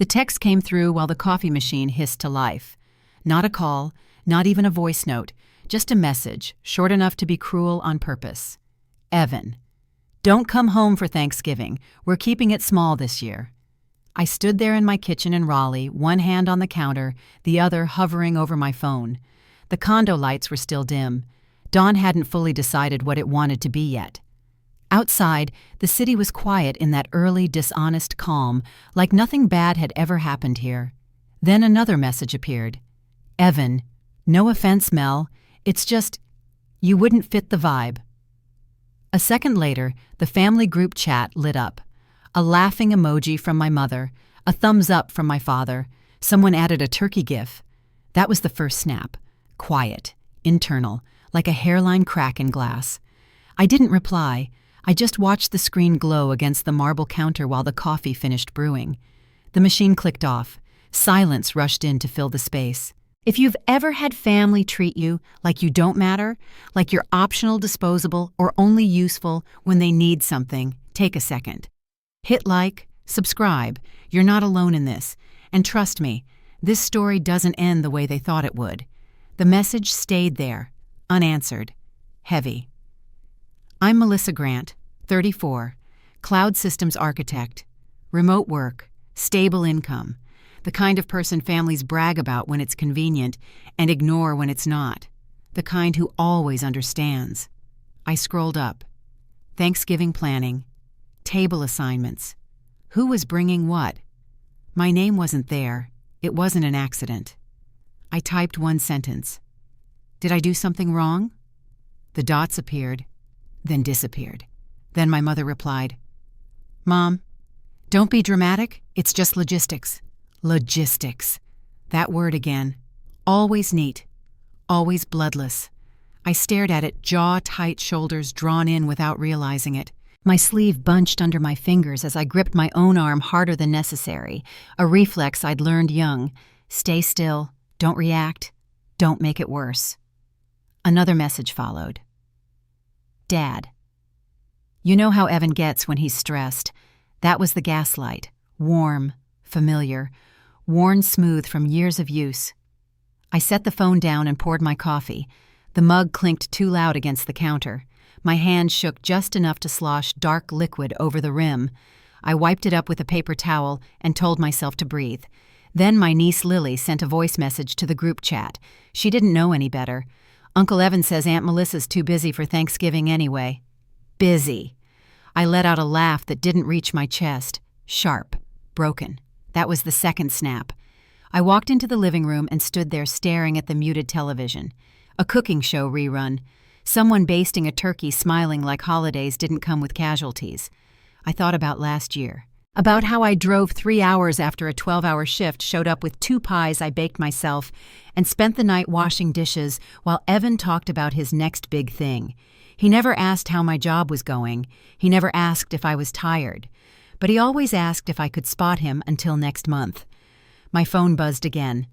The text came through while the coffee machine hissed to life. Not a call, not even a voice note, just a message, short enough to be cruel on purpose. Evan, don't come home for Thanksgiving. We're keeping it small this year. I stood there in my kitchen in Raleigh, one hand on the counter, the other hovering over my phone. The condo lights were still dim. Dawn hadn't fully decided what it wanted to be yet. Outside, the city was quiet in that early, dishonest calm, like nothing bad had ever happened here. Then another message appeared. Evan, no offense, Mel, it's just, you wouldn't fit the vibe. A second later, the family group chat lit up. A laughing emoji from my mother, a thumbs up from my father. Someone added a turkey gif. That was the first snap. Quiet, internal, like a hairline crack in glass. I didn't reply. I just watched the screen glow against the marble counter while the coffee finished brewing. The machine clicked off. Silence rushed in to fill the space. If you've ever had family treat you like you don't matter, like you're optional, disposable, or only useful when they need something, take a second. Hit like, subscribe. You're not alone in this. And trust me, this story doesn't end the way they thought it would. The message stayed there, unanswered, heavy. I'm Melissa Grant, 34, cloud systems architect, remote work, stable income, the kind of person families brag about when it's convenient and ignore when it's not, the kind who always understands. I scrolled up. Thanksgiving planning, table assignments. Who was bringing what? My name wasn't there. It wasn't an accident. I typed one sentence. Did I do something wrong? The dots appeared, then disappeared. Then my mother replied, Mom, don't be dramatic. It's just logistics. Logistics. That word again. Always neat. Always bloodless. I stared at it, jaw-tight, shoulders drawn in without realizing it. My sleeve bunched under my fingers as I gripped my own arm harder than necessary, a reflex I'd learned young. Stay still. Don't react. Don't make it worse. Another message followed. Dad. You know how Evan gets when he's stressed. That was the gaslight. Warm, familiar, worn smooth from years of use. I set the phone down and poured my coffee. The mug clinked too loud against the counter. My hand shook just enough to slosh dark liquid over the rim. I wiped it up with a paper towel and told myself to breathe. Then my niece Lily sent a voice message to the group chat. She didn't know any better. Uncle Evan says Aunt Melissa's too busy for Thanksgiving anyway. Busy. I let out a laugh that didn't reach my chest. Sharp. Broken. That was the second snap. I walked into the living room and stood there staring at the muted television. A cooking show rerun. Someone basting a turkey smiling like holidays didn't come with casualties. I thought about last year. About how I drove 3 hours after a 12-hour shift, showed up with 2 pies I baked myself, and spent the night washing dishes while Evan talked about his next big thing. He never asked how my job was going. He never asked if I was tired. But he always asked if I could spot him until next month. My phone buzzed again.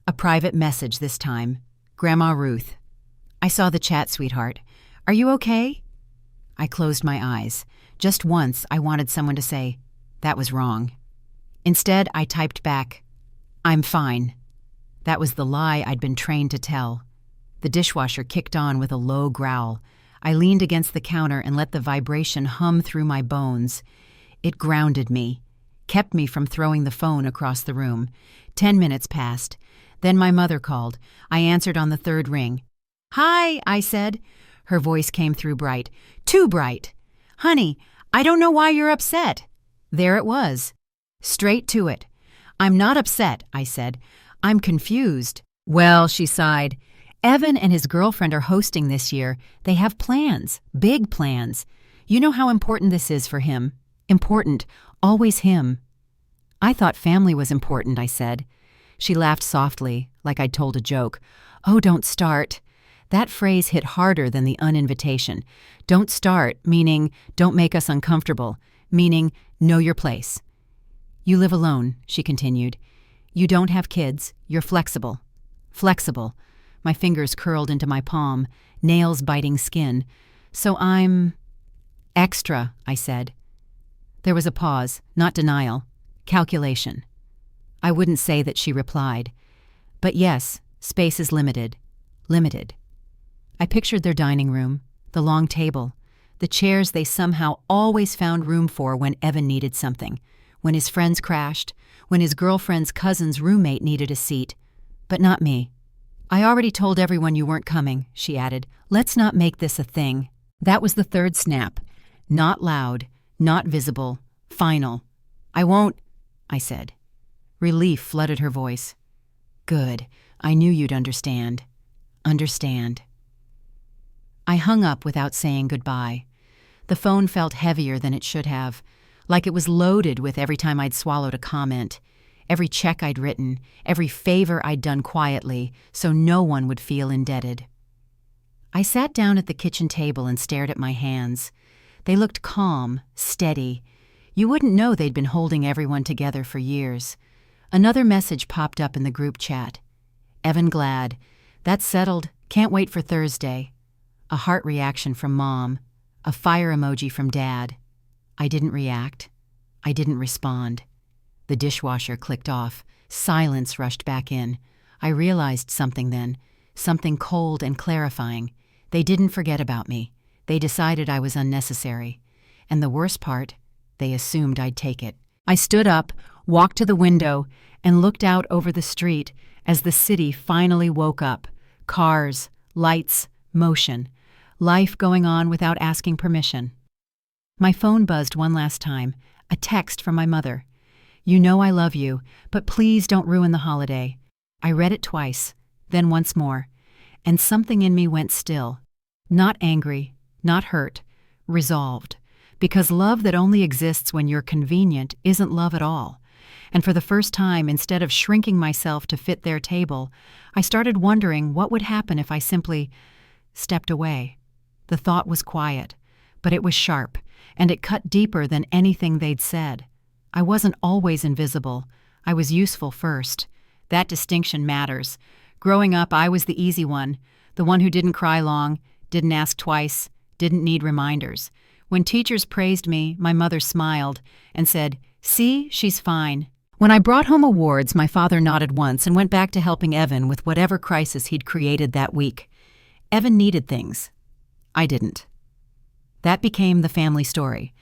A private message this time. Grandma Ruth. I saw the chat, sweetheart. Are you okay? I closed my eyes. Just once, I wanted someone to say, that was wrong. Instead, I typed back, I'm fine. That was the lie I'd been trained to tell. The dishwasher kicked on with a low growl. I leaned against the counter and let the vibration hum through my bones. It grounded me, kept me from throwing the phone across the room. 10 minutes passed. Then my mother called. I answered on the 3rd ring. Hi, I said. Her voice came through bright. Too bright. Honey, I don't know why you're upset. There it was. Straight to it. I'm not upset, I said. I'm confused. Well, she sighed. Evan and his girlfriend are hosting this year. They have plans, big plans. You know how important this is for him. Important, always him. I thought family was important, I said. She laughed softly, like I'd told a joke. Oh, don't start. That phrase hit harder than the uninvitation. Don't start, meaning don't make us uncomfortable, meaning know your place. You live alone, she continued. You don't have kids. You're flexible. Flexible. My fingers curled into my palm, nails biting skin. So I'm extra, I said. There was a pause, not denial. Calculation. I wouldn't say that she replied. But yes, space is limited. Limited. I pictured their dining room, the long table, the chairs they somehow always found room for when Evan needed something, when his friends crashed, when his girlfriend's cousin's roommate needed a seat. But not me. I already told everyone you weren't coming, she added. Let's not make this a thing. That was the third snap. Not loud, not visible, final. I won't, I said. Relief flooded her voice. Good. I knew you'd understand. Understand. I hung up without saying goodbye. The phone felt heavier than it should have, like it was loaded with every time I'd swallowed a comment, every check I'd written, every favor I'd done quietly so no one would feel indebted. I sat down at the kitchen table and stared at my hands. They looked calm, steady. You wouldn't know they'd been holding everyone together for years. Another message popped up in the group chat. Evan glad. That's settled. Can't wait for Thursday. A heart reaction from Mom. A fire emoji from Dad. I didn't react. I didn't respond. The dishwasher clicked off. Silence rushed back in. I realized something then. Something cold and clarifying. They didn't forget about me. They decided I was unnecessary. And the worst part, they assumed I'd take it. I stood up, walked to the window, and looked out over the street as the city finally woke up. Cars, lights, motion. Life going on without asking permission. My phone buzzed one last time. A text from my mother. You know I love you, but please don't ruin the holiday. I read it twice, then once more, and something in me went still. Not angry, not hurt, resolved. Because love that only exists when you're convenient isn't love at all. And for the first time, instead of shrinking myself to fit their table, I started wondering what would happen if I simply stepped away. The thought was quiet, but it was sharp, and it cut deeper than anything they'd said. I wasn't always invisible. I was useful first. That distinction matters. Growing up, I was the easy one, the one who didn't cry long, didn't ask twice, didn't need reminders. When teachers praised me, my mother smiled and said, "See, she's fine." When I brought home awards, my father nodded once and went back to helping Evan with whatever crisis he'd created that week. Evan needed things. I didn't. That became the family story.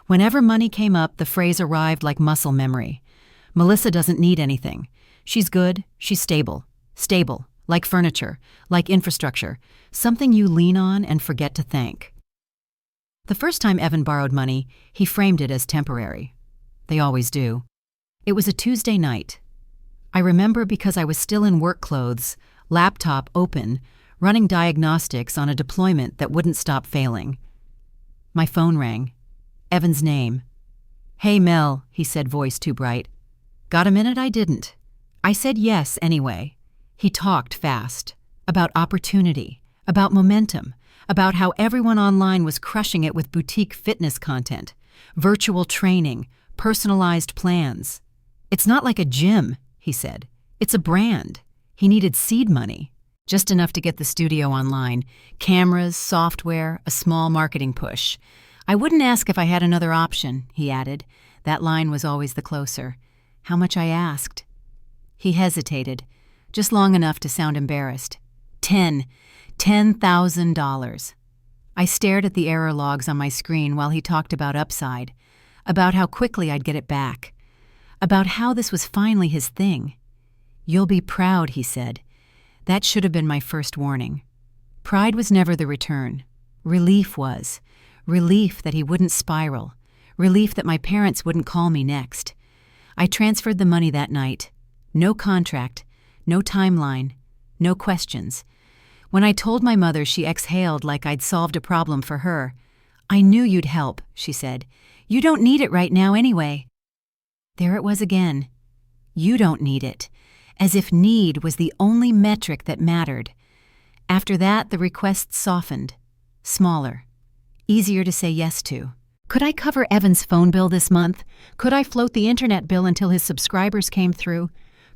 Whenever money came up, the phrase arrived like muscle memory. Melissa doesn't need anything. She's good, she's stable. Stable, like furniture, like infrastructure, something you lean on and forget to thank. The first time Evan borrowed money, he framed it as temporary. They always do. It was a Tuesday night. I remember because I was still in work clothes, laptop open, running diagnostics on a deployment that wouldn't stop failing. My phone rang. Evan's name. "Hey, Mel," he said, voice too bright. "Got a minute?" I didn't. I said yes anyway. He talked fast. About opportunity. About momentum. About how everyone online was crushing it with boutique fitness content. Virtual training. Personalized plans. "It's not like a gym," he said. "It's a brand." He needed seed money. Just enough to get the studio online. Cameras, software, a small marketing push. "I wouldn't ask if I had another option," he added. That line was always the closer. How much I asked. He hesitated, just long enough to sound embarrassed. $10,000. I stared at the error logs on my screen while he talked about upside, about how quickly I'd get it back, about how this was finally his thing. "You'll be proud," he said. That should have been my first warning. Pride was never the return. Relief was. Relief that he wouldn't spiral. Relief that my parents wouldn't call me next. I transferred the money that night. No contract, no timeline, no questions. When I told my mother, she exhaled like I'd solved a problem for her. "I knew you'd help," she said. "You don't need it right now anyway." There it was again. You don't need it. As if need was the only metric that mattered. After that, the requests softened. Smaller. Easier to say yes to. Could I cover Evan's phone bill this month? Could I float the internet bill until his subscribers came through?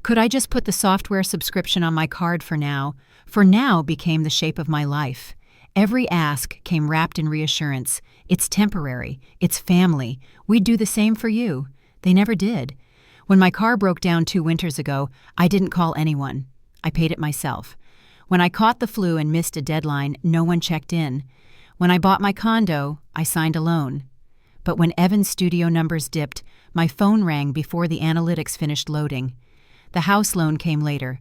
Could I just put the software subscription on my card for now? For now became the shape of my life. Every ask came wrapped in reassurance. It's temporary. It's family. We'd do the same for you. They never did. When my car broke down 2 winters ago, I didn't call anyone. I paid it myself. When I caught the flu and missed a deadline, no one checked in. When I bought my condo, I signed a loan. But when Evan's studio numbers dipped, my phone rang before the analytics finished loading. The house loan came later.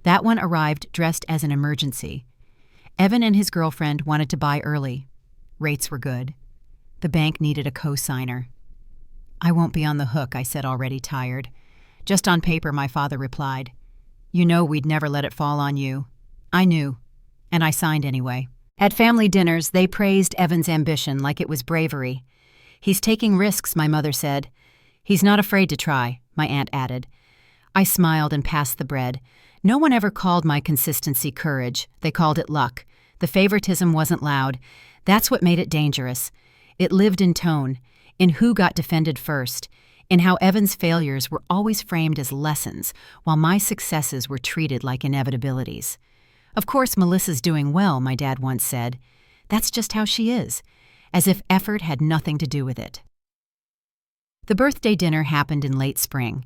That one arrived dressed as an emergency. Evan and his girlfriend wanted to buy early. Rates were good. The bank needed a co-signer. "I won't be on the hook," I said, already tired. "Just on paper," my father replied. "You know we'd never let it fall on you." I knew, and I signed anyway. At family dinners, they praised Evan's ambition like it was bravery. "He's taking risks," my mother said. "He's not afraid to try," my aunt added. I smiled and passed the bread. No one ever called my consistency courage. They called it luck. The favoritism wasn't loud. That's what made it dangerous. It lived in tone, in who got defended first, in how Evan's failures were always framed as lessons, while my successes were treated like inevitabilities. "Of course Melissa's doing well," my dad once said. "That's just how she is," as if effort had nothing to do with it. The birthday dinner happened in late spring.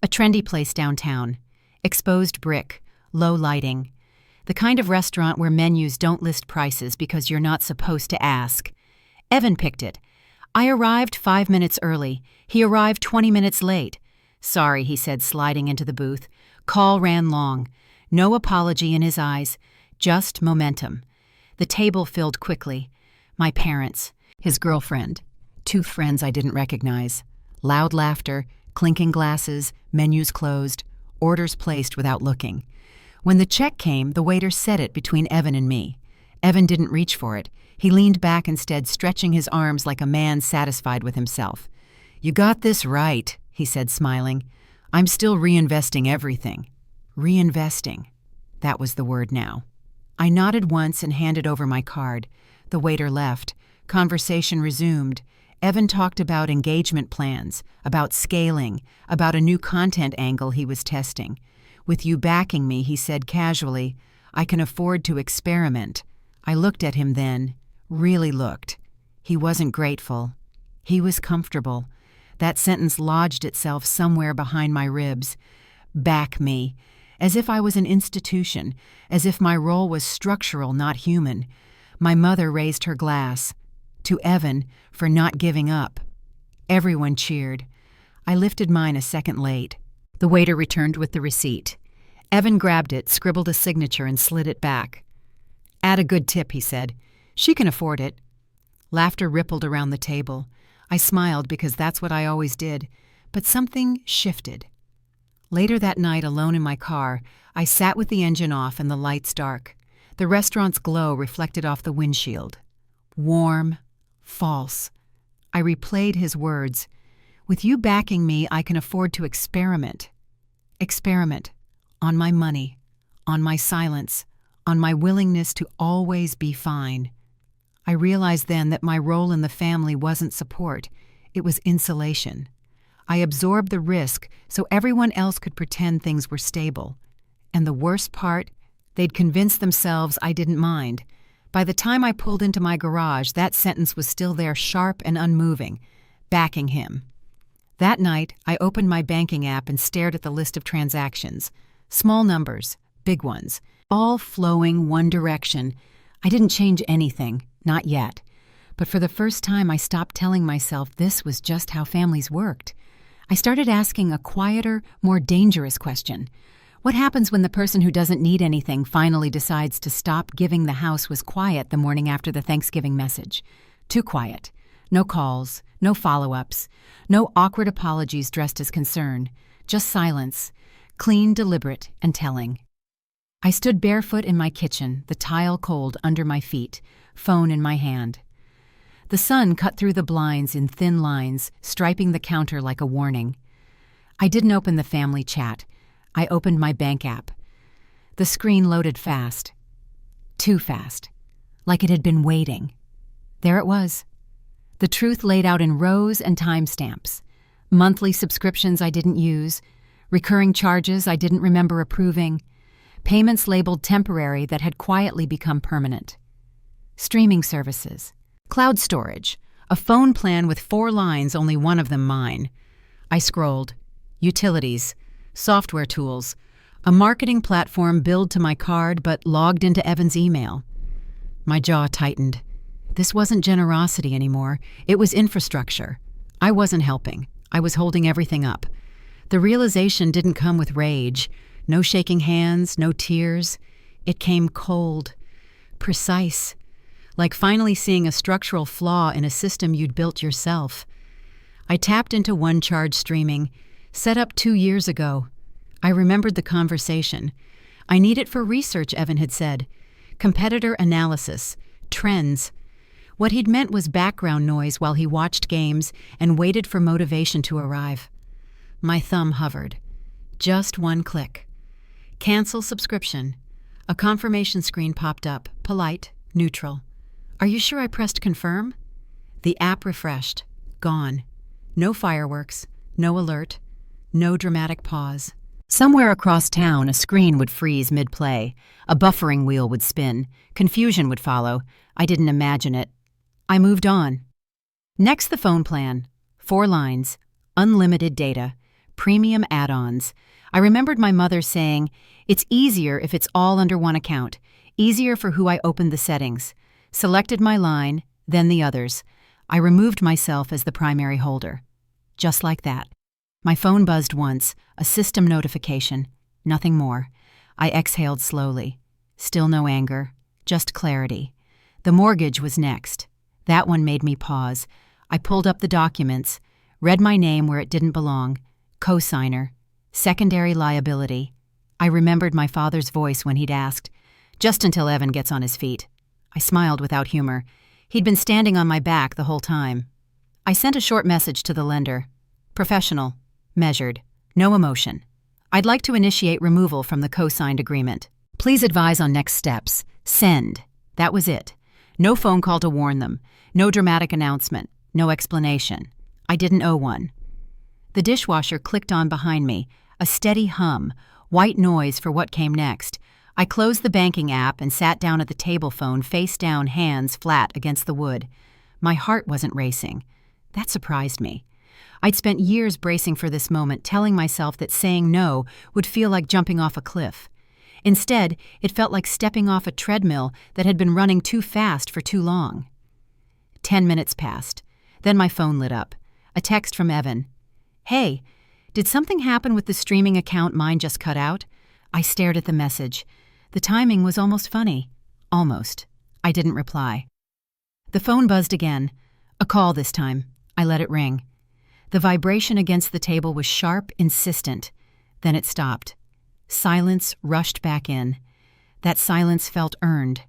A trendy place downtown. Exposed brick, low lighting. The kind of restaurant where menus don't list prices because you're not supposed to ask. Evan picked it. I arrived 5 minutes early. He arrived 20 minutes late. "Sorry," he said, sliding into the booth. Call ran long. No apology in his eyes, just momentum. The table filled quickly. My parents, his girlfriend, 2 friends I didn't recognize. Loud laughter, clinking glasses, menus closed, orders placed without looking. When the check came, the waiter set it between Evan and me. Evan didn't reach for it. He leaned back instead, stretching his arms like a man satisfied with himself. "You got this right," he said, smiling. "I'm still reinvesting everything." Reinvesting. That was the word now. I nodded once and handed over my card. The waiter left. Conversation resumed. Evan talked about engagement plans, about scaling, about a new content angle he was testing. "With you backing me," he said casually, "I can afford to experiment." I looked at him then, really looked. He wasn't grateful. He was comfortable. That sentence lodged itself somewhere behind my ribs. Back me. As if I was an institution, as if my role was structural, not human. My mother raised her glass. To Evan, for not giving up. Everyone cheered. I lifted mine a second late. The waiter returned with the receipt. Evan grabbed it, scribbled a signature, and slid it back. "Add a good tip," he said. "She can afford it." Laughter rippled around the table. I smiled because that's what I always did, but something shifted. Later that night, alone in my car, I sat with the engine off and the lights dark. The restaurant's glow reflected off the windshield. Warm, false. I replayed his words. "With you backing me, I can afford to experiment." Experiment. On my money. On my silence. On my willingness to always be fine. I realized then that my role in the family wasn't support. It was insulation. I absorbed the risk so everyone else could pretend things were stable. And the worst part, they'd convinced themselves I didn't mind. By the time I pulled into my garage, that sentence was still there, sharp and unmoving, backing him. That night, I opened my banking app and stared at the list of transactions. Small numbers, big ones, all flowing one direction. I didn't change anything, not yet. But for the first time, I stopped telling myself this was just how families worked. I started asking a quieter, more dangerous question. What happens when the person who doesn't need anything finally decides to stop giving the house was quiet the morning after the Thanksgiving message? Too quiet. No calls, no follow-ups, no awkward apologies dressed as concern, just silence, clean, deliberate, and telling. I stood barefoot in my kitchen, the tile cold under my feet, phone in my hand. The sun cut through the blinds in thin lines, striping the counter like a warning. I didn't open the family chat. I opened my bank app. The screen loaded fast. Too fast. Like it had been waiting. There it was. The truth laid out in rows and timestamps. Monthly subscriptions I didn't use. Recurring charges I didn't remember approving. Payments labeled temporary that had quietly become permanent. Streaming services. Cloud storage. A phone plan with 4 lines, only one of them mine. I scrolled. Utilities, software tools, a marketing platform billed to my card but logged into Evan's email. My jaw tightened. This wasn't generosity anymore. It was infrastructure. I wasn't helping. I was holding everything up. The realization didn't come with rage. No shaking hands, no tears. It came cold, precise, like finally seeing a structural flaw in a system you'd built yourself. I tapped into one charge streaming, set up 2 years ago. I remembered the conversation. I need it for research, Evan had said. Competitor analysis, trends. What he'd meant was background noise while he watched games and waited for motivation to arrive. My thumb hovered. Just one click. Cancel subscription. A confirmation screen popped up, polite, neutral. Are you sure I pressed confirm? The app refreshed. Gone. No fireworks, no alert, no dramatic pause. Somewhere across town, a screen would freeze mid-play. A buffering wheel would spin. Confusion would follow. I didn't imagine it. I moved on. Next, the phone plan. 4 lines. Unlimited data. Premium add-ons. I remembered my mother saying, "It's easier if it's all under one account. Easier for who I opened the settings." Selected my line, then the others. I removed myself as the primary holder. Just like that. My phone buzzed once, a system notification. Nothing more. I exhaled slowly. Still no anger, just clarity. The mortgage was next. That one made me pause. I pulled up the documents, read my name where it didn't belong. Co-signer. Secondary liability. I remembered my father's voice when he'd asked, "Just until Evan gets on his feet." I smiled without humor. He'd been standing on my back the whole time. I sent a short message to the lender. Professional. Measured. No emotion. I'd like to initiate removal from the co-signed agreement. Please advise on next steps. Send. That was it. No phone call to warn them. No dramatic announcement. No explanation. I didn't owe one. The dishwasher clicked on behind me. A steady hum. White noise for what came next. I closed the banking app and sat down at the table phone, face down, hands flat against the wood. My heart wasn't racing. That surprised me. I'd spent years bracing for this moment, telling myself that saying no would feel like jumping off a cliff. Instead, it felt like stepping off a treadmill that had been running too fast for too long. 10 minutes passed. Then my phone lit up. A text from Evan. "Hey, did something happen with the streaming account mine just cut out?" I stared at the message. The timing was almost funny. Almost. I didn't reply. The phone buzzed again. A call this time. I let it ring. The vibration against the table was sharp, insistent. Then it stopped. Silence rushed back in. That silence felt earned.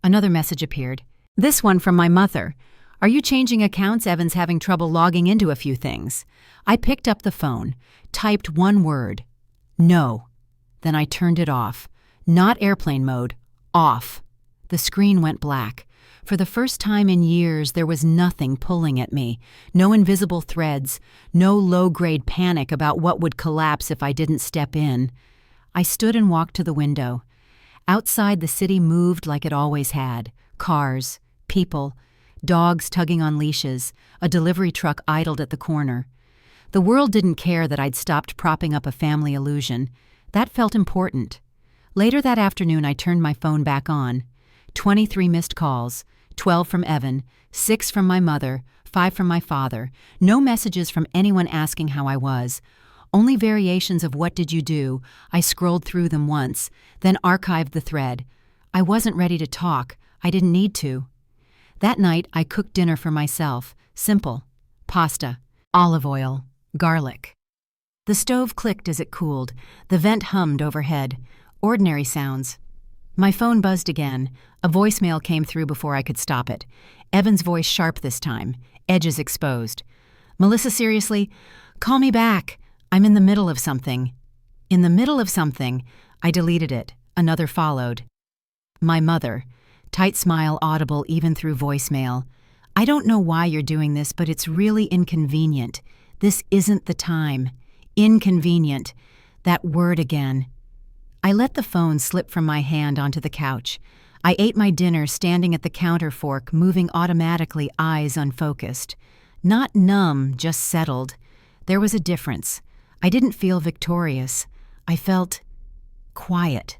Another message appeared. This one from my mother. "Are you changing accounts? Evan's having trouble logging into a few things." I picked up the phone, typed one word. No. Then I turned it off. Not airplane mode. Off. The screen went black. For the first time in years, there was nothing pulling at me. No invisible threads. No low-grade panic about what would collapse if I didn't step in. I stood and walked to the window. Outside, the city moved like it always had. Cars, people, dogs tugging on leashes, a delivery truck idled at the corner. The world didn't care that I'd stopped propping up a family illusion. That felt important. Later that afternoon, I turned my phone back on. 23 missed calls, 12 from Evan, 6 from my mother, 5 from my father. No messages from anyone asking how I was. Only variations of "what did you do?" I scrolled through them once, then archived the thread. I wasn't ready to talk. I didn't need to. That night, I cooked dinner for myself. Simple. Pasta, olive oil, garlic. The stove clicked as it cooled. The vent hummed overhead. Ordinary sounds. My phone buzzed again. A voicemail came through before I could stop it. Evan's voice sharp this time. Edges exposed. "Melissa, seriously? Call me back. I'm in the middle of something." In the middle of something. I deleted it. Another followed. My mother. Tight smile audible even through voicemail. "I don't know why you're doing this, but it's really inconvenient. This isn't the time. Inconvenient. That word again." I let the phone slip from my hand onto the couch. I ate my dinner standing at the counter fork, moving automatically, eyes unfocused. Not numb, just settled. There was a difference. I didn't feel victorious. I felt quiet.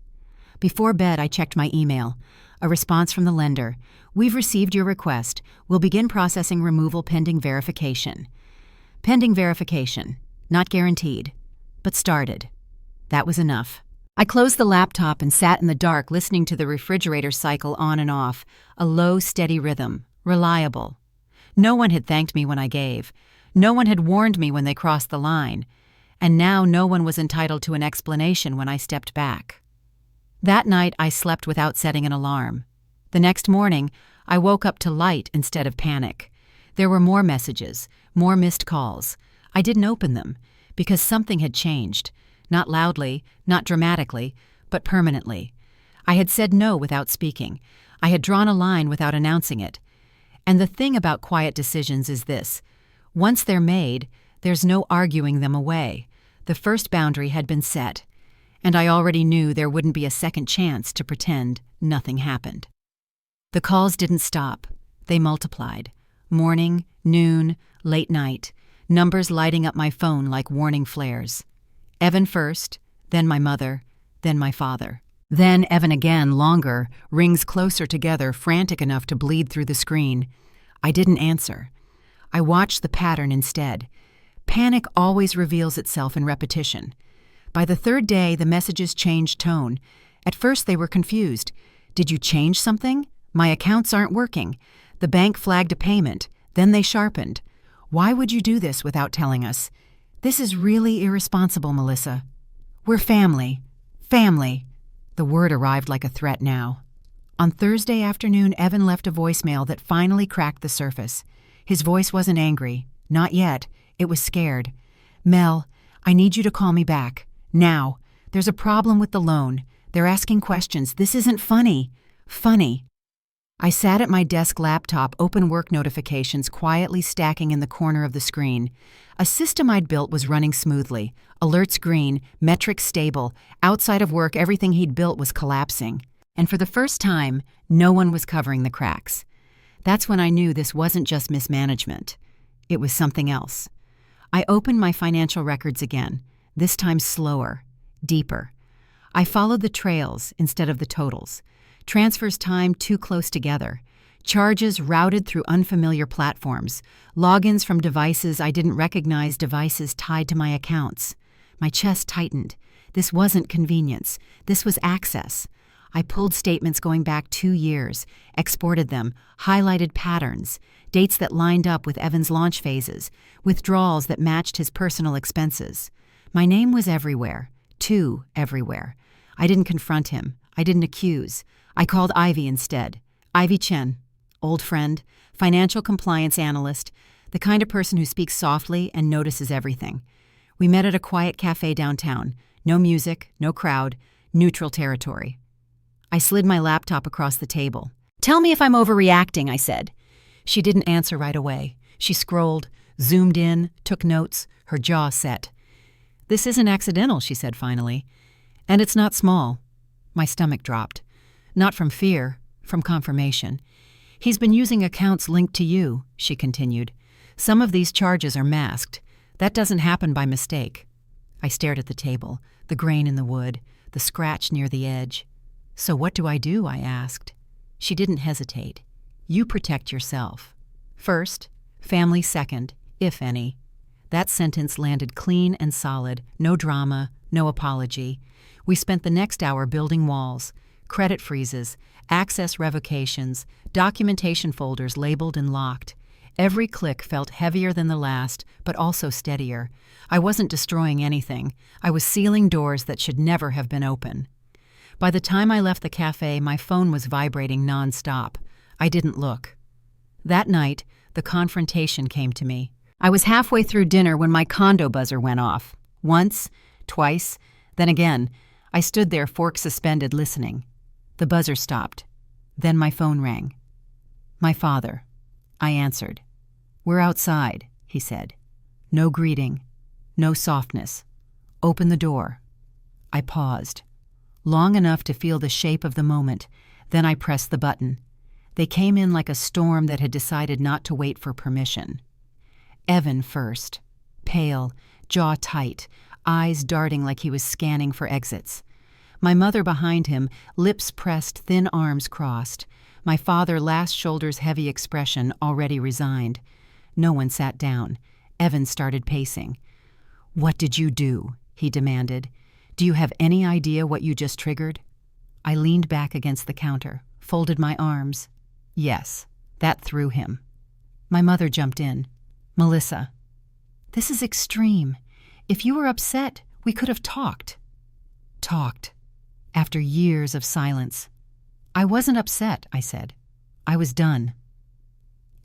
Before bed, I checked my email. A response from the lender. "We've received your request. We'll begin processing removal pending verification." Pending verification. Not guaranteed. But started. That was enough. I closed the laptop and sat in the dark listening to the refrigerator cycle on and off, a low, steady rhythm, reliable. No one had thanked me when I gave. No one had warned me when they crossed the line. And now no one was entitled to an explanation when I stepped back. That night I slept without setting an alarm. The next morning, I woke up to light instead of panic. There were more messages, more missed calls. I didn't open them, because something had changed. Not loudly, not dramatically, but permanently. I had said no without speaking. I had drawn a line without announcing it. And the thing about quiet decisions is this. Once they're made, there's no arguing them away. The first boundary had been set, and I already knew there wouldn't be a second chance to pretend nothing happened. The calls didn't stop. They multiplied. Morning, noon, late night, numbers lighting up my phone like warning flares. Evan first, then my mother, then my father. Then Evan again, longer, rings closer together, frantic enough to bleed through the screen. I didn't answer. I watched the pattern instead. Panic always reveals itself in repetition. By the third day, the messages changed tone. At first, they were confused. "Did you change something? My accounts aren't working." The bank flagged a payment. Then they sharpened. "Why would you do this without telling us? This is really irresponsible, Melissa. We're family. Family." The word arrived like a threat now. On Thursday afternoon, Evan left a voicemail that finally cracked the surface. His voice wasn't angry. Not yet. It was scared. "Mel, I need you to call me back. Now. There's a problem with the loan. They're asking questions. This isn't funny. Funny." I sat at my desk laptop, open work notifications quietly stacking in the corner of the screen. A system I'd built was running smoothly. Alerts green, metrics stable. Outside of work, everything he'd built was collapsing. And for the first time, no one was covering the cracks. That's when I knew this wasn't just mismanagement. It was something else. I opened my financial records again, this time slower, deeper. I followed the trails instead of the totals. Transfers timed too close together. Charges routed through unfamiliar platforms. Logins from devices I didn't recognize, devices tied to my accounts. My chest tightened. This wasn't convenience. This was access. I pulled statements going back 2 years, exported them, highlighted patterns, dates that lined up with Evan's launch phases, withdrawals that matched his personal expenses. My name was everywhere, too everywhere. I didn't confront him. I didn't accuse. I called Ivy instead. Ivy Chen, old friend, financial compliance analyst, the kind of person who speaks softly and notices everything. We met at a quiet cafe downtown. No music, no crowd, neutral territory. I slid my laptop across the table. "Tell me if I'm overreacting," I said. She didn't answer right away. She scrolled, zoomed in, took notes, her jaw set. "This isn't accidental," she said finally. "And it's not small." My stomach dropped. Not from fear, from confirmation. "He's been using accounts linked to you," she continued. "Some of these charges are masked. That doesn't happen by mistake." I stared at the table, the grain in the wood, the scratch near the edge. "So what do I do?" I asked. She didn't hesitate. "You protect yourself. First, family second, if any." That sentence landed clean and solid, no drama, no apology. We spent the next hour building walls, credit freezes, access revocations, documentation folders labeled and locked. Every click felt heavier than the last, but also steadier. I wasn't destroying anything. I was sealing doors that should never have been open. By the time I left the cafe, my phone was vibrating nonstop. I didn't look. That night, the confrontation came to me. I was halfway through dinner when my condo buzzer went off. Once, twice, then again. I stood there, fork suspended, listening. The buzzer stopped. Then my phone rang. My father. I answered. "We're outside," he said. No greeting. No softness. "Open the door." I paused. Long enough to feel the shape of the moment. Then I pressed the button. They came in like a storm that had decided not to wait for permission. Evan first. Pale, jaw tight, eyes darting like he was scanning for exits. My mother behind him, lips pressed, thin arms crossed. My father, last shoulder's heavy expression, already resigned. No one sat down. Evan started pacing. "What did you do?" he demanded. "Do you have any idea what you just triggered?" I leaned back against the counter, folded my arms. Yes, that threw him. My mother jumped in. "Melissa, this is extreme. If you were upset, we could have talked." Talked. After years of silence. "I wasn't upset," I said. "I was done."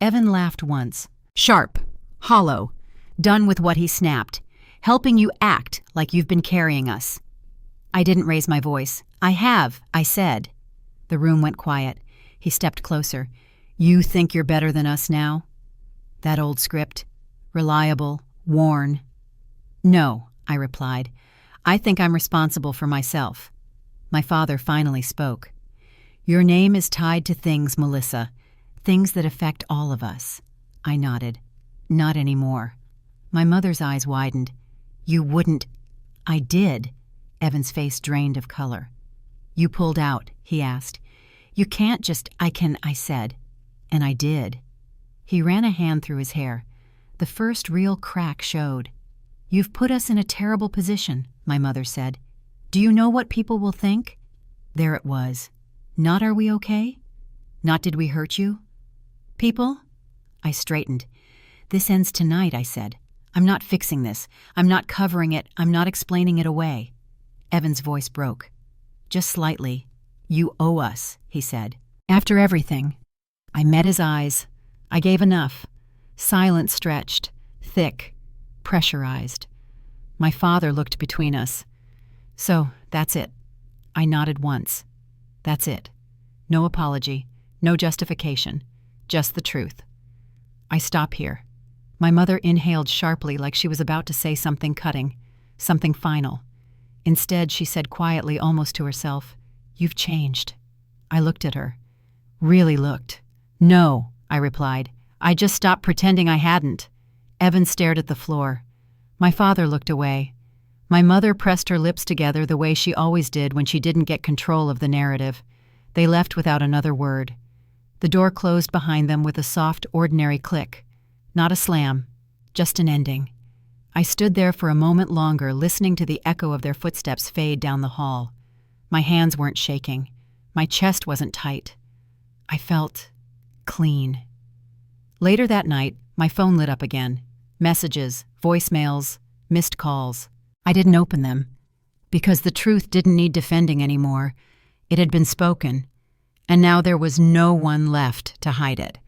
Evan laughed once. Sharp. Hollow. Done with what he snapped. "Helping you act like you've been carrying us." I didn't raise my voice. "I have," I said. The room went quiet. He stepped closer. "You think you're better than us now?" That old script. Reliable. Worn. "No," I replied. "I think I'm responsible for myself." My father finally spoke. "Your name is tied to things, Melissa. Things that affect all of us." I nodded. "Not anymore." My mother's eyes widened. "You wouldn't—" "I did." Evan's face drained of color. "You pulled out," he asked. "You can't just—" I said. And I did. He ran a hand through his hair. The first real crack showed. "You've put us in a terrible position," my mother said. "Do you know what people will think?" There it was. Not "are we okay?" Not "did we hurt you?" "People?" I straightened. "This ends tonight," I said. "I'm not fixing this. I'm not covering it. I'm not explaining it away." Evan's voice broke. Just slightly. "You owe us," he said. "After everything." I met his eyes. I gave enough. Silence stretched. Thick. Pressurized. My father looked between us. "So, that's it." I nodded once. "That's it. No apology. No justification. Just the truth." I stop here. My mother inhaled sharply like she was about to say something cutting, something final. Instead, she said quietly, almost to herself, "You've changed." I looked at her. Really looked. "No," I replied. "I just stopped pretending I hadn't." Evan stared at the floor. My father looked away. My mother pressed her lips together the way she always did when she didn't get control of the narrative. They left without another word. The door closed behind them with a soft, ordinary click. Not a slam, just an ending. I stood there for a moment longer, listening to the echo of their footsteps fade down the hall. My hands weren't shaking. My chest wasn't tight. I felt clean. Later that night, my phone lit up again. Messages, voicemails, missed calls. I didn't open them, because the truth didn't need defending anymore. It had been spoken, and now there was no one left to hide it.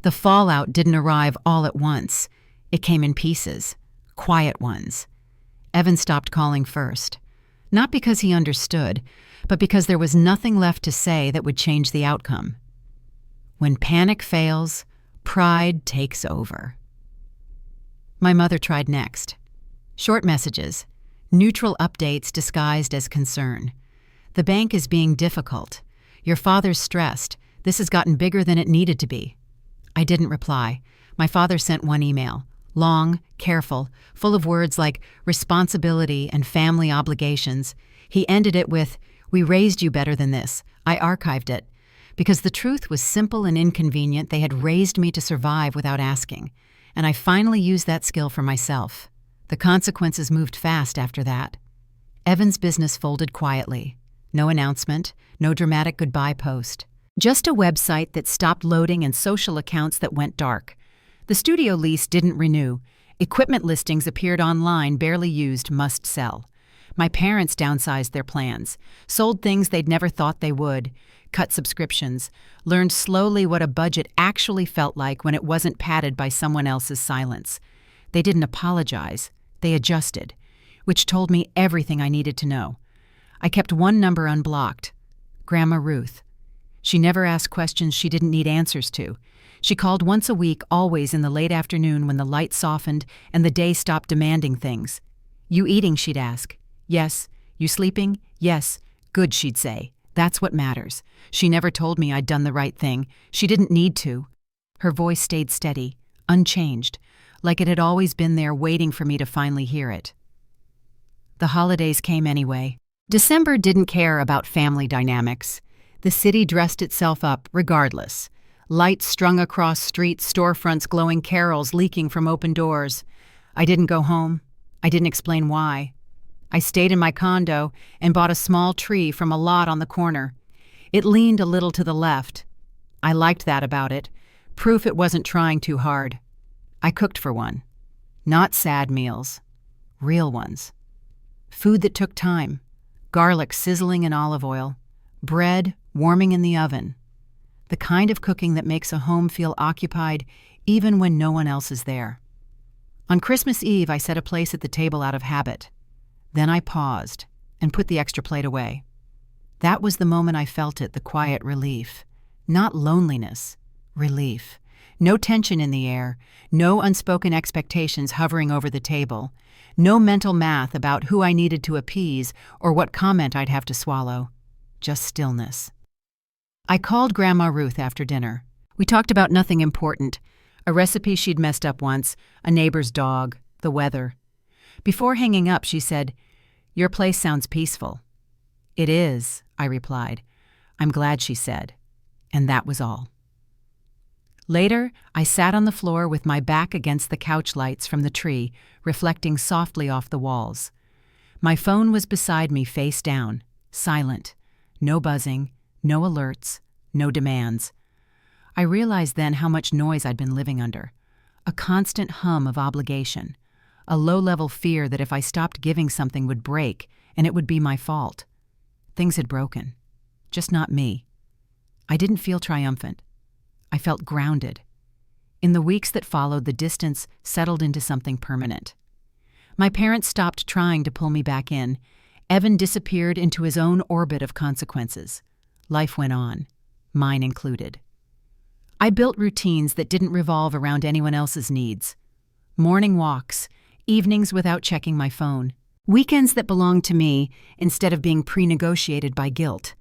The fallout didn't arrive all at once. It came in pieces, quiet ones. Evan stopped calling first. Not because he understood, but because there was nothing left to say that would change the outcome. When panic fails, pride takes over. My mother tried next. Short messages. Neutral updates disguised as concern. "The bank is being difficult. Your father's stressed. This has gotten bigger than it needed to be." I didn't reply. My father sent one email. Long, careful, full of words like responsibility and family obligations. He ended it with, "We raised you better than this." I archived it. Because the truth was simple and inconvenient, they had raised me to survive without asking. And I finally used that skill for myself. The consequences moved fast after that. Evan's business folded quietly. No announcement, no dramatic goodbye post. Just a website that stopped loading and social accounts that went dark. The studio lease didn't renew. Equipment listings appeared online, barely used, must sell. My parents downsized their plans, sold things they'd never thought they would, cut subscriptions, learned slowly what a budget actually felt like when it wasn't padded by someone else's silence. They didn't apologize. They adjusted, which told me everything I needed to know. I kept one number unblocked. Grandma Ruth. She never asked questions she didn't need answers to. She called once a week, always in the late afternoon when the light softened and the day stopped demanding things. "You eating?" she'd ask. "Yes." "You sleeping?" "Yes." "Good," she'd say. "That's what matters." She never told me I'd done the right thing. She didn't need to. Her voice stayed steady, unchanged, like it had always been there waiting for me to finally hear it. The holidays came anyway. December didn't care about family dynamics. The city dressed itself up regardless. Lights strung across streets, storefronts glowing, carols leaking from open doors. I didn't go home. I didn't explain why. I stayed in my condo and bought a small tree from a lot on the corner. It leaned a little to the left. I liked that about it. Proof it wasn't trying too hard. I cooked for one. Not sad meals. Real ones. Food that took time. Garlic sizzling in olive oil. Bread warming in the oven. The kind of cooking that makes a home feel occupied even when no one else is there. On Christmas Eve, I set a place at the table out of habit. Then I paused and put the extra plate away. That was the moment I felt it, the quiet relief. Not loneliness, relief. No tension in the air, no unspoken expectations hovering over the table, no mental math about who I needed to appease or what comment I'd have to swallow. Just stillness. I called Grandma Ruth after dinner. We talked about nothing important. A recipe she'd messed up once, a neighbor's dog, the weather. Before hanging up, she said, "Your place sounds peaceful." "It is," I replied. "I'm glad," she said. And that was all. Later, I sat on the floor with my back against the couch lights from the tree, reflecting softly off the walls. My phone was beside me face down, silent. No buzzing, no alerts, no demands. I realized then how much noise I'd been living under. A constant hum of obligation. A low-level fear that if I stopped giving something would break, and it would be my fault. Things had broken. Just not me. I didn't feel triumphant. I felt grounded. In the weeks that followed, the distance settled into something permanent. My parents stopped trying to pull me back in. Evan disappeared into his own orbit of consequences. Life went on, mine included. I built routines that didn't revolve around anyone else's needs. Morning walks, evenings without checking my phone. Weekends that belonged to me instead of being pre-negotiated by guilt.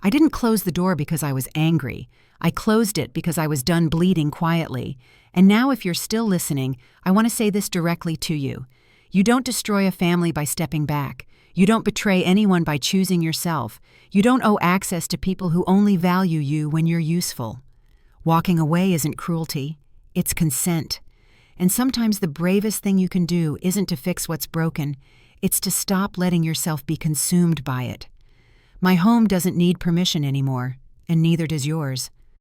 I didn't close the door because I was angry. I closed it because I was done bleeding quietly. And now, if you're still listening, I want to say this directly to you. You don't destroy a family by stepping back. You don't betray anyone by choosing yourself. You don't owe access to people who only value you when you're useful. Walking away isn't cruelty. It's consent. And sometimes the bravest thing you can do isn't to fix what's broken. It's to stop letting yourself be consumed by it. My home doesn't need permission anymore, and neither does yours.